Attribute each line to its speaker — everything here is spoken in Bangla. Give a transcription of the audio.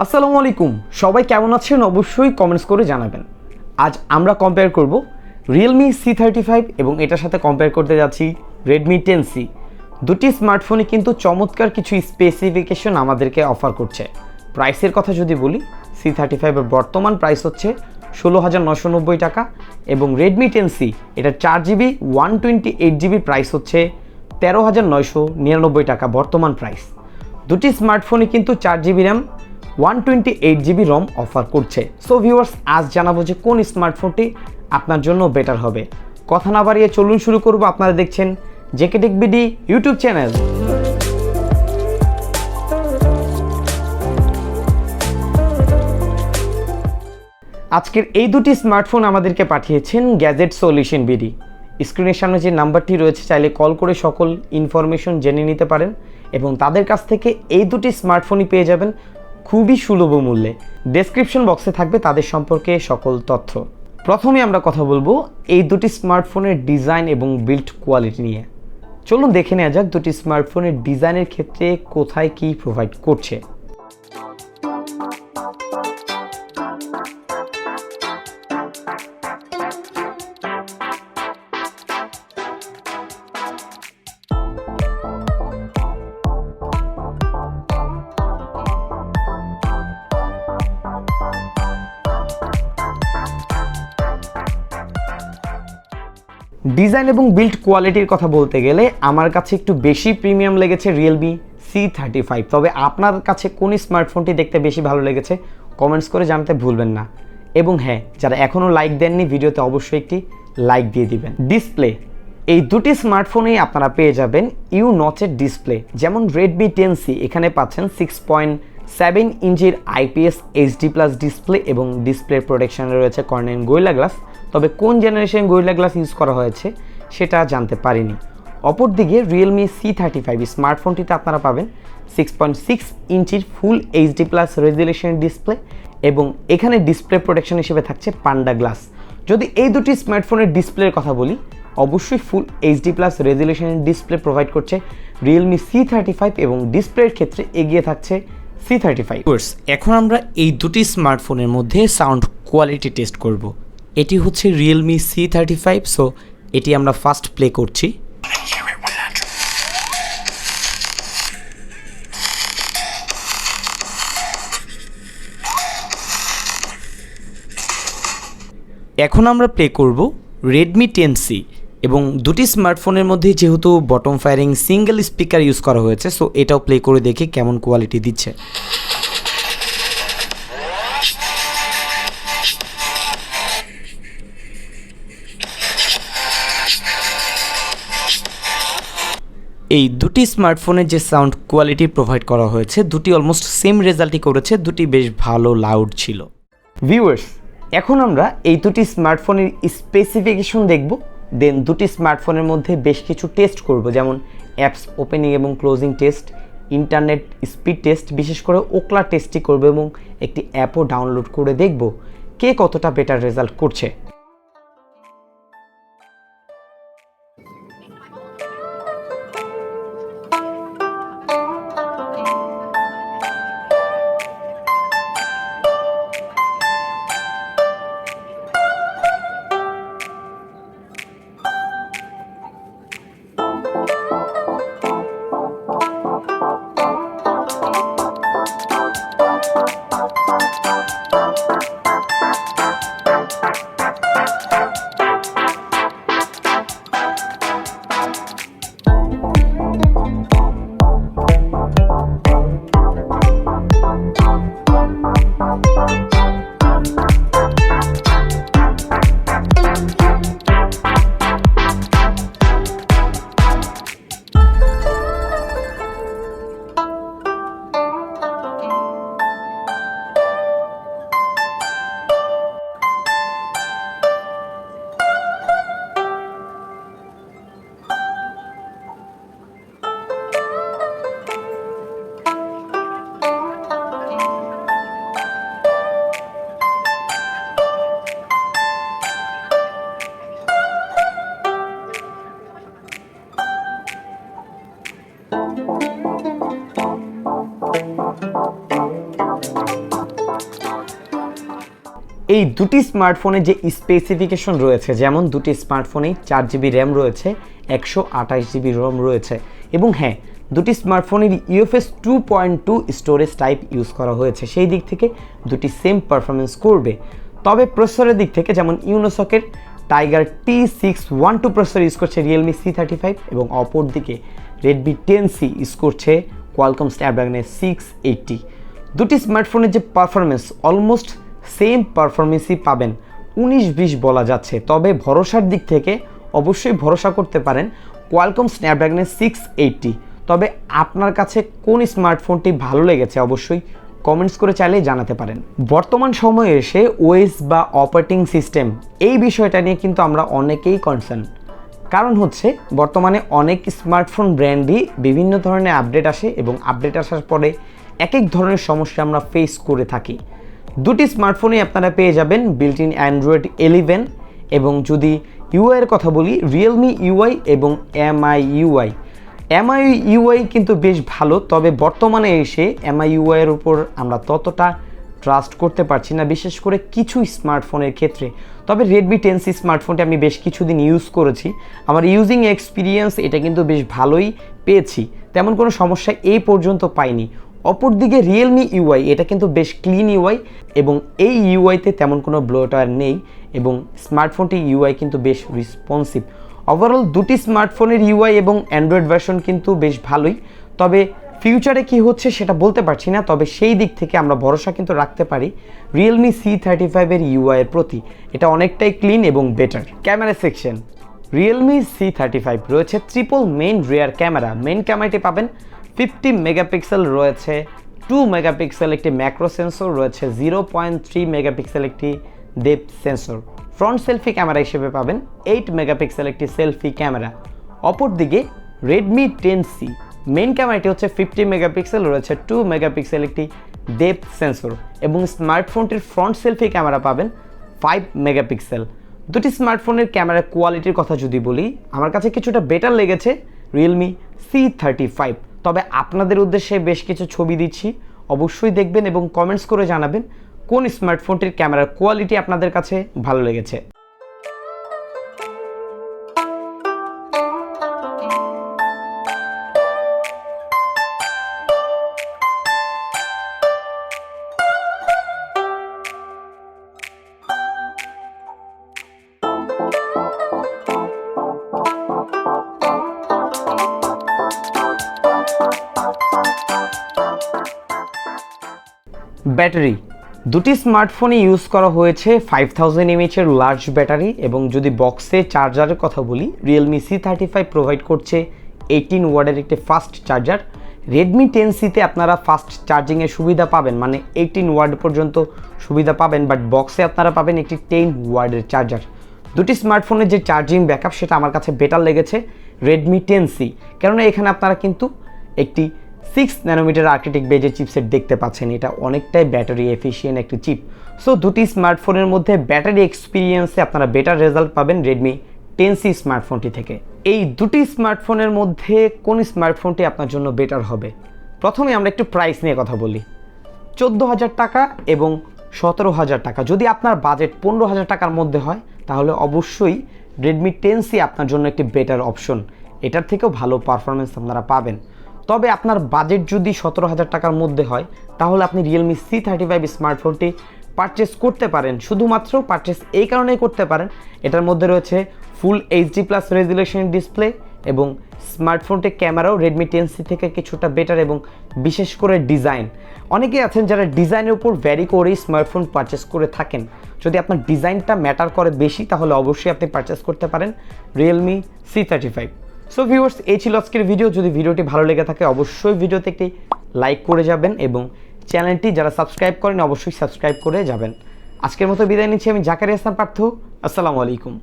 Speaker 1: আসসালামু আলাইকুম, সবাই কেমন আছেন অবশ্যই কমেন্টস করে জানাবেন। আজ আমরা কম্পেয়ার করব Realme C35 এবং এটার সাথে কম্পেয়ার করতে যাচ্ছি Redmi 10C। দুটি স্মার্টফোনই কিন্তু চমৎকার কিছু স্পেসিফিকেশন আমাদেরকে অফার করছে। প্রাইসের কথা যদি বলি, C35 এর বর্তমান প্রাইস হচ্ছে 16,990 টাকা এবং Redmi 10C এটা 4GB 128GB প্রাইস হচ্ছে 13,999 টাকা বর্তমান প্রাইস। দুটি স্মার্টফোনই কিন্তু 4GB র্যাম 128GB রম অফার করছে। সো ভিউয়ার্স, আজ জানাবো যে কোন স্মার্টফোনটি আপনার জন্য বেটার হবে। কথা না বাড়িয়ে চলুন শুরু করব। আপনারা দেখছেন JK tech BD YouTube channel. আজকের এই দুটি স্মার্টফোন আমাদেরকে পাঠিয়েছেন গ্যাজেট সলিউশন বিডি। স্ক্রিনের সামনে যে নাম্বারটি রয়েছে, চাইলে কল করে সকল ইনফরমেশন জেনে নিতে পারেন এবং তাদের কাছ থেকে এই দুটি স্মার্টফোনই পেয়ে যাবেন খুবই সুলভ মূল্যে। ডেসক্রিপশন বক্সে থাকবে তাদের সম্পর্কে সকল তথ্য। প্রথমে আমরা কথা বলবো এই দুটি স্মার্টফোনের ডিজাইন এবং বিল্ড কোয়ালিটি নিয়ে। চলুন দেখে নেওয়া যাক দুটি স্মার্টফোনের ডিজাইনের ক্ষেত্রে কোথায় কি প্রোভাইড করছে। ডিজাইন এবং বিল্ড কোয়ালিটির কথা বলতে গেলে আমার কাছে একটু বেশি প্রিমিয়াম লেগেছে Realme C35। তবে আপনার কাছে কোন স্মার্টফোনটি দেখতে বেশি ভালো লেগেছে কমেন্টস করে জানাতে ভুলবেন না। এবং হ্যাঁ, যারা এখনও লাইক দেননি ভিডিওতে অবশ্যই একটি লাইক দিয়ে দিবেন। ডিসপ্লে, এই দুটি স্মার্টফোনেই আপনারা পেয়ে যাবেন ইউ নচের ডিসপ্লে। যেমন Redmi 10C এখানে পাচ্ছেন 6.7 ইঞ্চির IPS HD+ ডিসপ্লে এবং ডিসপ্লে প্রোটেকশনে রয়েছে কর্নিং গোরিলা গ্লাস। তবে কোন জেনারেশন গোরিলা গ্লাস ইউজ করা হয়েছে সেটা জানতে পারিনি। অপরদিকে Realme C35 স্মার্টফোনটিতে আপনারা পাবেন 6.6 ইঞ্চির ফুল HD+ রেজুলেশন ডিসপ্লে এবং এখানে ডিসপ্লে প্রোটেকশন হিসেবে থাকছে পান্ডা গ্লাস। যদি এই দুটি স্মার্টফোনের ডিসপ্লের কথা বলি, অবশ্যই ফুল HD+ রেজুলেশনের ডিসপ্লে প্রোভাইড করছে Realme C35 এবং ডিসপ্লের ক্ষেত্রে এগিয়ে থাকছে C35। এখন আমরা এই দুটি স্মার্টফোনের মধ্যে সাউন্ড কোয়ালিটি টেস্ট করব। এটি হচ্ছে Realme C35। সো এটি আমরা ফার্স্ট প্লে করছি। এখন আমরা প্লে করব Redmi 10C এবং দুটি স্মার্টফোনের মধ্যে যেহেতু bottom firing single speaker use করা হয়েছে, সো এটাও প্লে করে দেখি কেমন কোয়ালিটি দিচ্ছে। এই দুটি স্মার্টফোনের যে সাউন্ড কোয়ালিটি প্রোভাইড করা হয়েছে, দুটি অলমোস্ট সেম রেজাল্টই করেছে, দুটি বেশ ভালো লাউড ছিল। ভিউয়ার্স, এখন আমরা এই দুটি স্মার্টফোনের স্পেসিফিকেশন দেখব, দেন দুটি স্মার্টফোনের মধ্যে বেশ কিছু টেস্ট করব, যেমন অ্যাপস ওপেনিং এবং closing test, internet speed test, বিশেষ করে ওকলা টেস্টই করব এবং একটি অ্যাপও ডাউনলোড করে দেখব কে কতটা বেটার রেজাল্ট করছে। এই দুটি স্মার্টফোনে যে স্পেসিফিকেশন রয়েছে, যেমন দুটি স্মার্টফোনেই 4GB র্যাম রয়েছে, 128GB রম রয়েছে, এবং হ্যাঁ, দুটি স্মার্টফোনের UFS 2.2 স্টোরেজ টাইপ ইউজ করা হয়েছে, সেই দিক থেকে দুটি সেম পারফরমেন্স করবে। তবে প্রসেসরের দিক থেকে যেমন ইউনোসকের টাইগার T612 প্রসেসর ইউজ করছে Realme C35 এবং অপর দিকে Redmi 10C ইউজ করছে কোয়ালকম স্ন্যাপড্রাগনের 680। দুটি স্মার্টফোনের যে পারফরমেন্স অলমোস্ট সেম পারফরমেন্সই পাবেন, 19-20 বলা যাচ্ছে। তবে ভরসার দিক থেকে অবশ্যই ভরসা করতে পারেন কোয়ালকম স্ন্যাপড্রাগনের 680। তবে আপনার কাছে কোন স্মার্টফোনটি ভালো লেগেছে অবশ্যই কমেন্টস করে চাইলে জানাতে পারেন। বর্তমান সময়ে এসে ওএস বা অপারেটিং সিস্টেম এই বিষয়টা নিয়ে কিন্তু আমরা অনেকেই কনসার্ন, কারণ হচ্ছে বর্তমানে অনেক স্মার্টফোন ব্র্যান্ডই বিভিন্ন ধরনের আপডেট আসে এবং আপডেট আসার পরে এক এক ধরনের সমস্যা আমরা ফেস করে থাকি। দুটি স্মার্টফোনে আপনারা পেয়ে যাবেন বিল্ট ইন অ্যান্ড্রয়েড 11 এবং যদি ইউআইয়ের কথা বলি রিয়েলমি ইউআই এবং এমআই ইউআই কিন্তু বেশ ভালো। তবে বর্তমানে এসে এমআই ইউআইয়ের উপর আমরা ততটা ট্রাস্ট করতে পারছি না, বিশেষ করে কিছু স্মার্টফোনের ক্ষেত্রে। তবে Redmi 10C স্মার্টফোনটি আমি বেশ কিছুদিন ইউজ করেছি, আমার ইউজিং এক্সপিরিয়েন্স এটা কিন্তু বেশ ভালোই পেয়েছি, তেমন কোনো সমস্যা এই পর্যন্ত পাইনি। অপরদিকে রিয়েলমি ইউআই এটা কিন্তু বেশ ক্লিন ইউআই এবং এই ইউআইতে তেমন কোনো ব্লোটওয়্যার নেই এবং স্মার্টফোনটি ইউআই কিন্তু বেশ রেসপন্সিভ। ওভারঅল দুটি স্মার্টফোনের ইউআই এবং অ্যান্ড্রয়েড ভার্সন কিন্তু বেশ ভালোই। তবে ফিউচারে কি হচ্ছে সেটা বলতে পারছি না, তবে সেই দিক থেকে আমরা ভরসা কিন্তু রাখতে পারি Realme C35 এর ইউআইয়ের প্রতি, এটা অনেকটাই ক্লিন এবং better. Camera section Realme C35 রয়েছে triple main rear camera. Main ক্যামেরাটি পাবেন 50 মেগাপিক্সেল রয়েছে, 2 মেগাপিক্সেল একটি ম্যাক্রো সেন্সর রয়েছে, 0.3 মেগাপিক্সেল একটি depth sensor. Front selfie camera হিসেবে পাবেন 8 মেগাপিক্সেল একটি সেলফি ক্যামেরা। অপরদিকে Redmi 10C মেইন ক্যামেরাটি হচ্ছে 50 মেগাপিক্সেল রয়েছে, 2 মেগাপিক্সেল একটি ডেপথ সেন্সর এবং স্মার্টফোনটির ফ্রন্ট সেলফি ক্যামেরা পাবেন 5 মেগাপিক্সেল। দুটি স্মার্টফোনের ক্যামেরার কোয়ালিটির কথা যদি বলি, আমার কাছে কিছুটা বেটার লেগেছে Realme C35। তবে আপনাদের উদ্দেশ্যে বেশ কিছু ছবি দিচ্ছি, অবশ্যই দেখবেন এবং কমেন্টস করে জানাবেন কোন স্মার্টফোনটির ক্যামেরার কোয়ালিটি আপনাদের কাছে ভালো লেগেছে। ব্যাটারি দুটি স্মার্টফোনে ইউজ করা হয়েছে 5000 mAh এর লার্জ ব্যাটারি এবং যদি বক্সে চার্জারের কথা বলি Realme C35 প্রোভাইড করছে 18 ওয়াটের একটি ফাস্ট চার্জার। Redmi 10Cতে আপনারা ফাস্ট চার্জিংয়ের সুবিধা পাবেন, মানে 18 ওয়াট পর্যন্ত সুবিধা পাবেন, বাট বক্সে আপনারা পাবেন একটি 10 ওয়াটের চার্জার। দুটি স্মার্টফোনের যে চার্জিং ব্যাকআপ সেটা আমার কাছে বেটার লেগেছে Redmi 10C, কেননা এখানে আপনারা কিন্তু একটি 6 ন্যানোমিটার আর্কিটেক্ট বেজের চিপসেট দেখতে পাচ্ছেন, এটা অনেকটাই ব্যাটারি এফিশিয়েন্ট একটি চিপ। সো দুটি স্মার্টফোনের মধ্যে ব্যাটারি এক্সপিরিয়েন্সে আপনারা বেটার রেজাল্ট পাবেন Redmi 10C স্মার্টফোনটি থেকে। এই দুটি স্মার্টফোনের মধ্যে কোন স্মার্টফোনটি আপনার জন্য বেটার হবে? প্রথমে আমরা একটু প্রাইস নিয়ে কথা বলি। 14,000 টাকা এবং 17,000 টাকা, যদি আপনার বাজেট 15,000 টাকার মধ্যে হয় তাহলে অবশ্যই Redmi 10C আপনার জন্য একটি বেটার অপশন, এটার থেকেও ভালো পারফরমেন্স আপনারা পাবেন। তবে আপনার বাজেট যদি 17,000 টাকার মধ্যে হয় তাহলে আপনি Realme C35 স্মার্টফোনটি পারচেস করতে পারেন। শুধুমাত্র পারচেস এই কারণেই করতে পারেন, এটার মধ্যে রয়েছে ফুল HD+ রেজুলেশন ডিসপ্লে এবং স্মার্টফোনটির ক্যামেরাও Redmi 10C থেকে কিছুটা বেটার এবং বিশেষ করে ডিজাইন। অনেকেই আছেন যারা ডিজাইনের উপর ভ্যারি করেই স্মার্টফোন পারচেস করে থাকেন। যদি আপনার ডিজাইনটা ম্যাটার করে বেশি তাহলে অবশ্যই আপনি পারচেস করতে পারেন Realme C35। সো ভিউয়ার্স, এই ছিল আজকের ভিডিও। যদি ভিডিওটি ভালো লেগে থাকে অবশ্যই ভিডিওতে একটি লাইক করে যাবেন এবং চ্যানেলটি যারা সাবস্ক্রাইব করেন অবশ্যই সাবস্ক্রাইব করে যাবেন। আজকের মতো বিদায় নিচ্ছি, আমি জাকারিয়া ইসলাম পার্থ। আসসালামু আলাইকুম।